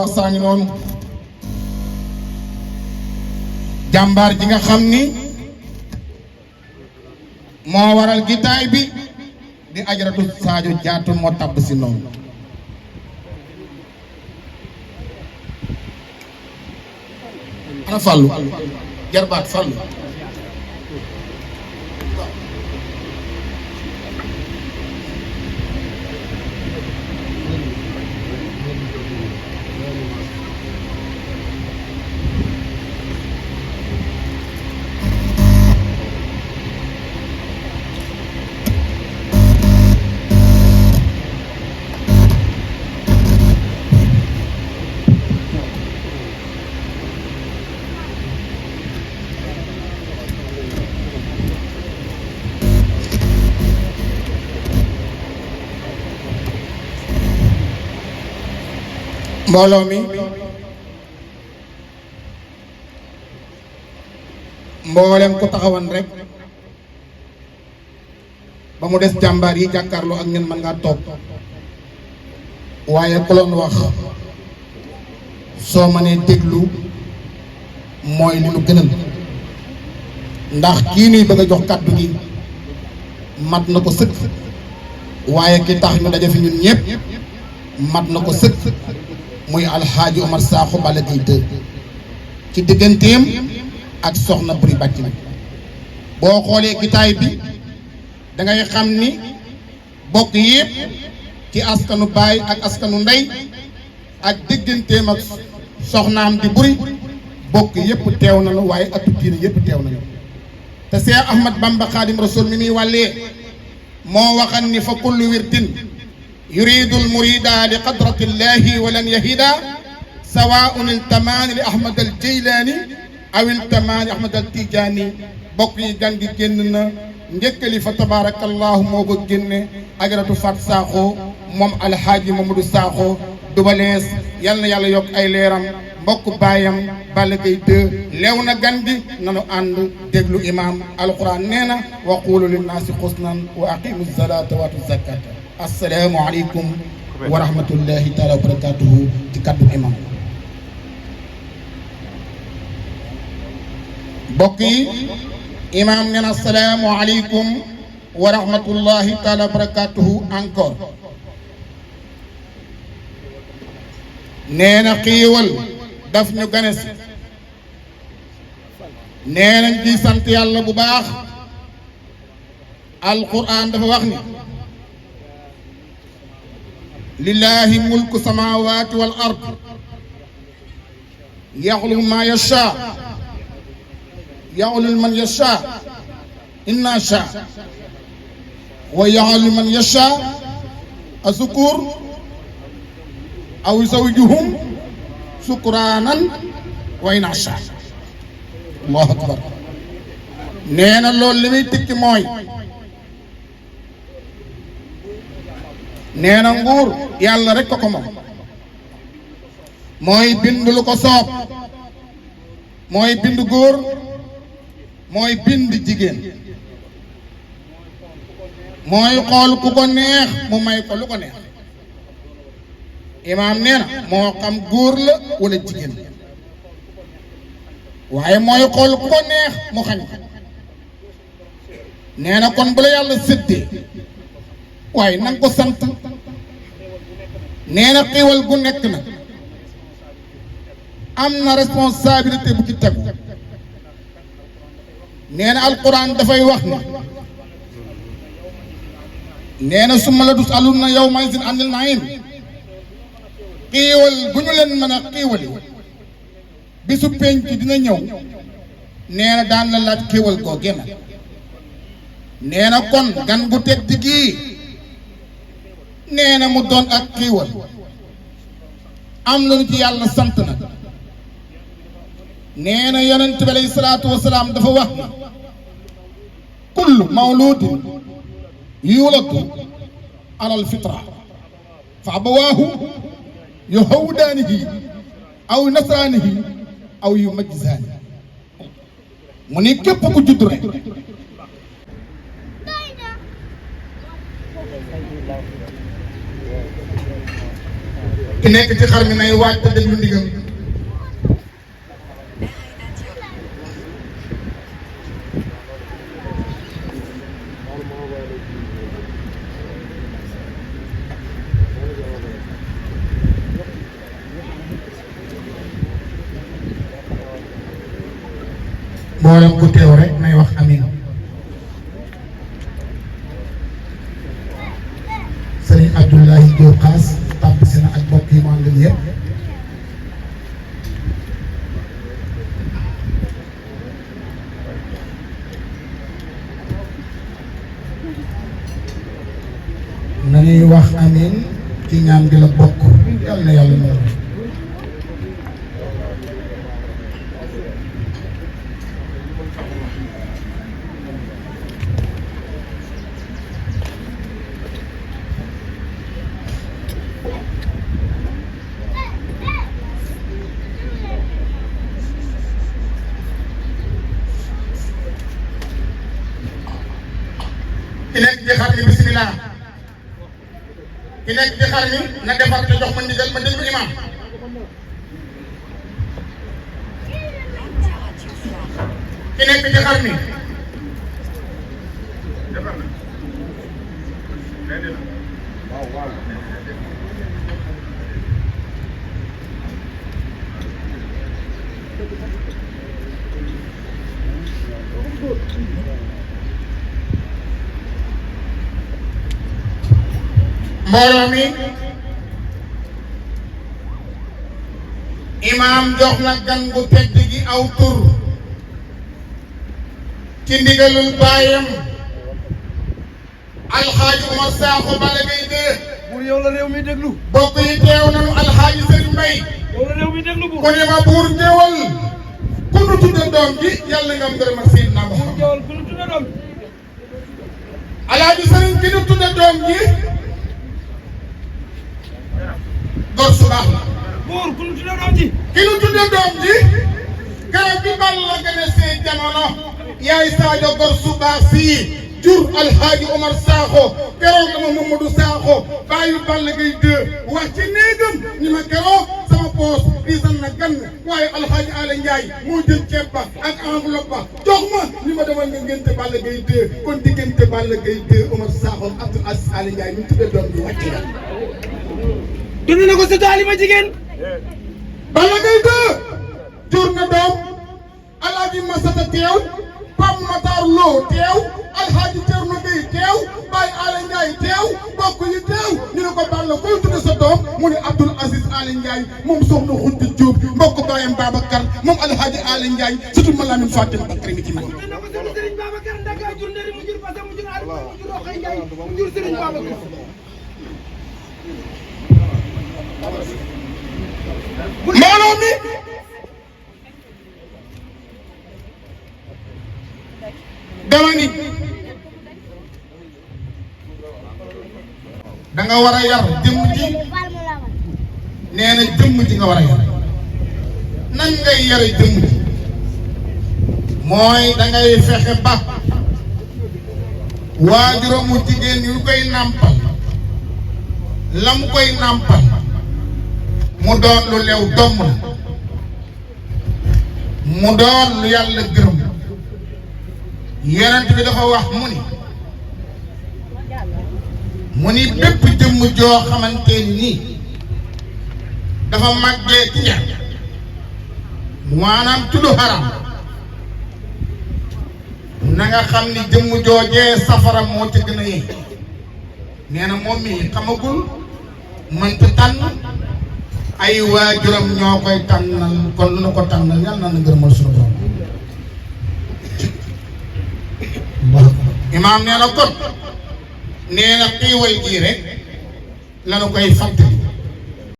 baax saa ngi noonu jàmbaar ji nga xam ni moo waral gitaay bi di Ajaratu Sadio Diatou moo tabb si noonu ana Fallou jarbaat Fallou mbooloo mi mboolem ko taxawan rek ba mu des jàmbaar yi jàkkaarloo ak ñun mën ngaa toog waaye ku loon wax soo mënee déglu mooy li nu gënal ndax kii nuy bëgg a jox kàddu gi mat na ko sëkk waaye ki tax ñu daje fi ñun ñëpp mat na ko sëkk muy alxaaji Omar Sakho Balla Gaye 2 ci digganteem ak soxna Buri Bàcc nag boo xoolee gitaay bi da ngay xam ni bokk yëpp ci askanu baay ak askanu ndey ak digganteem ak soxnaam di Buri bokk yëpp teew nañu waaye atu diine yëpp teew nañu te Seex Ahmad Bamba Xaadim Rasul mi muy wàllee moo waxan ni fa kullu wirdin yuridu almurida li qadrati llahi walan yahida sawaun iltamaani li ahmad al jeylaani aw iltamaani ahmad al tijaani bokk yi gan gi génn na njëkkali fa tabarakallahu moo ko génne Ajaratu Fat Sakho moom alhaaji Mamadou Sakho dubalees yal na yàlla yokk ay leeram mbokk baayam Balla Gaye 2 leew na gan gi nanu ànd déglu imam alquran nee na wa qulu linnaasi xusnan wa aqimu salata wa atu zakata assalaamu aleykum wa rahmatullahi taala wa barakatuhu ci kaddu imam mbokk yi imam nee na assalaamu aleykum wa rahmatullahi taala wa barakatuhu encore nee na xiiwal daf ñu ganes nee nañ ci sant yàlla bu baax alquran dafa wax ni lillahi mulku samawati wal ard yaxluqu ma yasha yaxluqu man yasha inna sha wa yaxluqu man yasha asukur aw zawjuhum sukraanan wa in asha allahu akbar nee na loolu li muy tikki mooy nee na nguur yàlla rek ko moom mooy bind lu ko soob mooy bind góor mooy bind jigéen mooy xool ku ko neex mu may ko lu ko neex imaam nee na moo xam góor la wala jigéen waaye mooy xool ku ko neex mu xañ ko nee na kon bu la yàlla séddee waaye nanga ko sant nee na xiiwal gu nekk na am na responsabilité bu ci tegu nee na alquran dafay wax ni nee na summa la tusaluna yawma izin anil naim xiiwal gu ñu leen mën a xiiwali bisu penc dina ñëw nee na daan la laaj xiiwal koo génn nee na kon gan gu tedd gii nee na mu doon ak xiiwal am nañu ci yàlla sant na nee na yonent bi alayhi salaatu wasalaam dafa wax na kullu mawludin yuladu alal fitra fa abawaahu yuhawdaanihi aw nasraanihi aw yumajjisaani mu ni képp ku judd rek ki nekk ci xar mi nay waaj te déglu ndigal mboolem ku teew rek nay wax amin sëriñ Abdoulaye Diop Xaas tàbb si na ak mbokk yi mu àndal yëpp nañuy wax amin ci ñaan gi la bokk yàlla na yàlla noonu ki nekk ci xar mi bismillah ki nekk ci xar mi na defar te jox ma ndigal ma déglu imam ki nekk ci xar mi mbooloo mi imaam jox na gan gu tedd gi aw tur ci ndigalul baayam alxaaji Umar Sakho Balla Gaye 2 buur yow la réew mi déglu bokk yi teew nañu alxaaji Sëriñ Mbay yow la réew mi déglu buur ku ne ma buur teewal ku nu tudde doom ji yàlla nga am ngërëm ak Seydina Muhammad jawal ku nu tudde doom alxaaji Sëriñ ki nu tudde doom ji gor su baax la buur ku nu tudde doom ji ki nu tudde doom ji garab bi Balla gën a see jamono yaay Sadio gor su baax sii jur alxaaji Omar Sakho keroog dama Mamadou Sakho bàyyi Balla Gaye 2 wax ci néegam ni ma keroog sama poos diisan na gan waaye alxaaji Ala Ndiaye moo jël ceeb ba ak enveloppe ba jox ma ni ma demal nga ngénte Balla Gaye 2 kon diggante Balla Gaye 2 Omar Sakho Abdoul Aziz Ala Ndiaye ñu tudde doom bi wàcc na dund na ko sa taalima jigéen Balla Gaye 2 jur na doom alaaji Masata teew Pam Matar Lo teew alxaaji Cerno Gueye teew Baye Ala Ndiaye teew bokk yi teew ñu ne ko Balla koy tudde sa doom mu ne Abdoul Aziz Ala Ndiaye moom soxna Xunti Diop mbokk baayam Babacar moom alxaaji Ala Ndiaye surtout ma Lamine Fatim Bakary mi ci man dund na ko sa Serigne Babacar Ndaka jur ndari mu jur Fasa mu jur Aliou mu jur Roxay Ndiaye mu jur Serigne Babacar mbooloo mi dama ni da nga war a yar jëmm ji nee na jëmm ji nga war a yar nan ngay yare jëmm ji mooy da ngay fexe ba waajuramu jigéen yu koy nàmpal la mu koy nàmpal mu doon lu lew domm la mu doon lu yàlla gërëm yonent bi dafa wax mu ni bépp jëmm joo xamante ni dafa màggee ci ñaar maanaam tudd haram na nga xam ni jëmm joojee safara moo ci gën a yee nee na moom mi xamagul mënta tànn ay waajuram ñoo koy tànnal kon lu na ko tànnal yàlla na ngërëmal suñu borom imaam nee na kon nee na xiiwal gii rek la nu koy fàttali